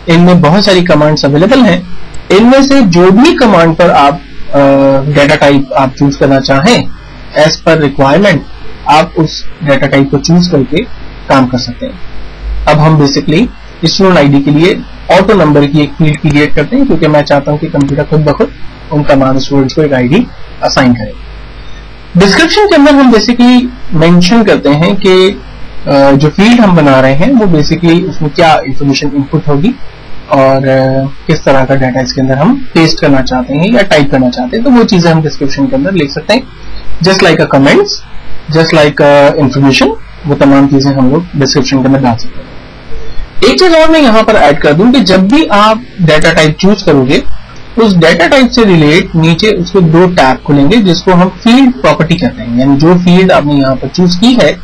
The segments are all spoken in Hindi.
इनमें बहुत सारी कमांड्स अवेलेबल हैं। इनमें से जो भी कमांड पर आप डेटा टाइप आप चूज करना चाहें एज पर रिक्वायरमेंट, आप उस डेटा टाइप को चूज करके काम कर सकते हैं। अब हम बेसिकली स्टूडेंट आईडी के लिए ऑटो नंबर की एक फील्ड क्रिएट करते हैं, क्योंकि मैं चाहता हूं कि कंप्यूटर खुद ब खुद उन तमाम स्टूडेंट्स को एक आईडी असाइन करे। डिस्क्रिप्शन के अंदर हम बेसिकली मेंशन करते हैं कि जो फील्ड हम बना रहे हैं वो बेसिकली उसमें क्या इंफॉर्मेशन इनपुट होगी और किस तरह का डाटा इसके अंदर हम पेस्ट करना चाहते हैं या टाइप करना चाहते हैं, तो वो चीजें हम डिस्क्रिप्शन के अंदर लिख सकते हैं। जस्ट लाइक अ कमेंट्स, जस्ट लाइक इंफॉर्मेशन, वो तमाम चीजें हम लोग डिस्क्रिप्शन के अंदर डाल सकते हैं। एक चीज और मैं यहाँ पर ऐड कर दूं कि जब भी आप डाटा टाइप चूज करोगे उस डाटा टाइप से रिलेट नीचे उसको दो टैब खुलेंगे जिसको हम फील्ड प्रॉपर्टी कहते हैं, यानी जो फील्ड आपने यहाँ पर चूज की है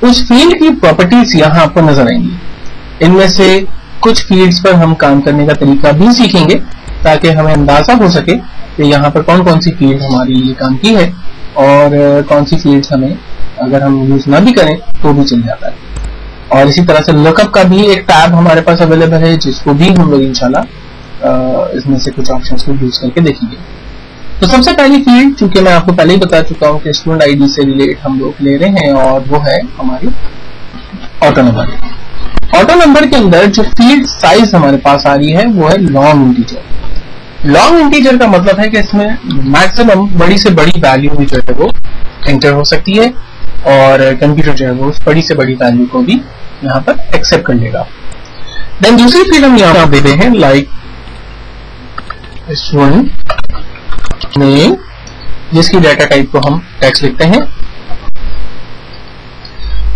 उस फील्ड की प्रॉपर्टीज यहाँ आपको नजर आएंगी। इनमें से कुछ फील्ड्स पर हम काम करने का तरीका भी सीखेंगे ताकि हमें अंदाजा हो सके कि यहाँ पर कौन कौन सी फील्ड हमारे लिए काम की है और कौन सी फील्ड्स हमें अगर हम यूज ना भी करें तो भी चल जाता है। और इसी तरह से लुकअप का भी एक टैब हमारे पास अवेलेबल है जिसको भी हम लोग इंशाल्लाह इसमें से कुछ ऑप्शंस को यूज करके देखेंगे। तो सबसे पहली फील्ड, चूंकि मैं आपको पहले ही बता चुका हूं कि स्टूडेंट आईडी से रिलेट हम लोग ले रहे हैं, और वो है हमारी ऑटो नंबर। ऑटो नंबर के अंदर जो फील्ड साइज हमारे पास आ रही है वो है लॉन्ग इंटीजर। लॉन्ग इंटीजर का मतलब है कि इसमें मैक्सिमम बड़ी से बड़ी वैल्यू जो है वो एंटर हो सकती है और कंप्यूटर जो है वो उस बड़ी से बड़ी वैल्यू को भी यहाँ पर एक्सेप्ट कर लेगा। देन दूसरी फील्ड हम यहाँ पर देते हैं लाइक स्टूडेंट नेम, जिसकी डाटा टाइप को हम टेक्स्ट लिखते हैं।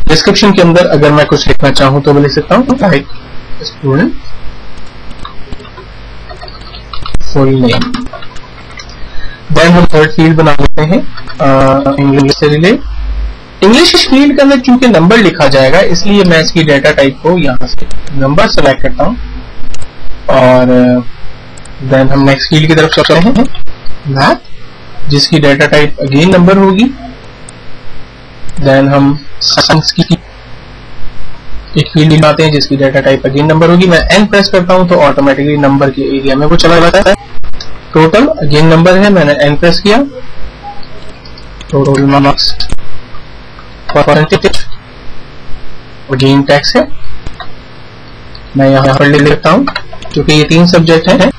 डिस्क्रिप्शन के अंदर अगर मैं कुछ लिखना चाहूं तो मैं लिख सकता हूं like student full name. Then हम थर्ड फील्ड बना लेते हैं इंग्लिश से रिलेट। इंग्लिश फील्ड के अंदर चूंकि नंबर लिखा जाएगा इसलिए मैं इसकी डाटा टाइप को यहां से नंबर सेलेक्ट करता हूं और देन हम नेक्स्ट फील्ड की तरफ चलते हैं मैथ, जिसकी डाटा टाइप अगेन नंबर होगी। देन हम साइंस की एक फील्ड बनाते हैं जिसकी डाटा टाइप अगेन नंबर होगी। मैं एन प्रेस करता हूं तो ऑटोमेटिकली नंबर के एरिया में वो चला जाता है। टोटल अगेन नंबर है, मैंने एन प्रेस किया, total marks percentage again tax है। मैं यहाँ पर लिख लेता हूँ क्योंकि ये 3 सब्जेक्ट हैं।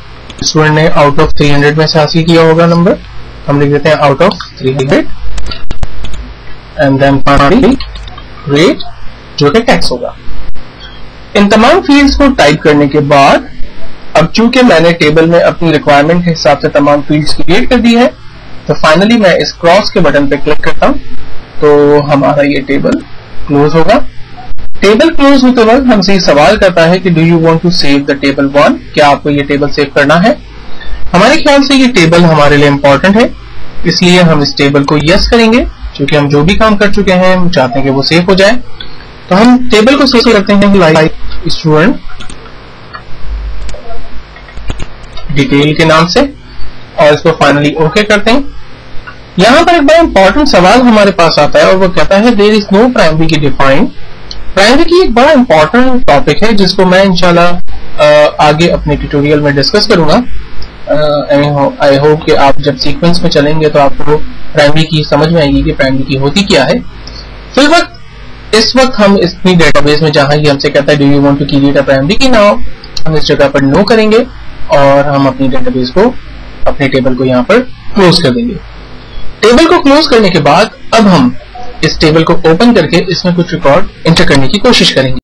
स्टूडेंट ने आउट ऑफ 300 में से हासिल किया होगा नंबर, हम लिख देते हैं out of 300 and then finally rate जो कि टैक्स होगा। इन तमाम फील्ड्स को टाइप करने के बाद अब चूंकि मैंने टेबल में अपनी रिक्वायरमेंट के हिसाब से तमाम फील्ड्स क्रिएट कर दी है तो फाइनली मैं इस क्रॉस के बटन पे क्लिक करता हूं तो हमारा ये टेबल क्लोज होगा। टेबल क्लोज होते वक्त हमसे सवाल करता है कि do you want to save the table 1, क्या आपको ये टेबल सेव करना है। हमारे ख्याल से ये टेबल हमारे लिए इंपॉर्टेंट है इसलिए हम इस टेबल को यस करेंगे, क्योंकि हम जो भी काम कर चुके हैं हम चाहते हैं कि वो सेव हो जाए। तो हम टेबल को सेव करते हैं लाइक स्टूडेंट डिटेल के नाम से और इसको फाइनली ओके करते हैं। यहां पर एक बड़ा इंपॉर्टेंट सवाल हमारे पास आता है और वो कहता है देयर इज नो प्राइमरी की डिफाइंड। प्राइमरी की एक बड़ा इंपॉर्टेंट टॉपिक है जिसको मैं इंशाल्लाह आगे अपने ट्यूटोरियल में डिस्कस करूंगा। आई होप कि आप जब सीक्वेंस में चलेंगे तो आपको प्राइमरी की समझ में आएगी कि प्राइमरी की होती क्या है। फिर इस वक्त हम अपनी डेटाबेस में जहां ये हमसे कहता है do you want to create a primary key now, हम इस जगह पर नो करेंगे और हम अपनी डेटाबेस को अपने टेबल को यहाँ पर क्लोज कर देंगे। टेबल को क्लोज करने के बाद अब हम इस टेबल को ओपन करके इसमें कुछ रिकॉर्ड एंटर करने की कोशिश करेंगे।